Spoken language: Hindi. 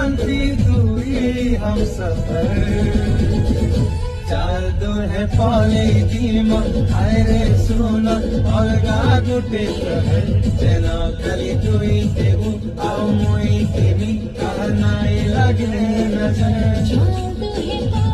शांति दुई हम सफर चाल दो है पाले दीमा आयरे सुना अलगा गुटे प्रहर जना कली दुई देऊ आओ मोई तेरी कहनाई लगे नजर जादू है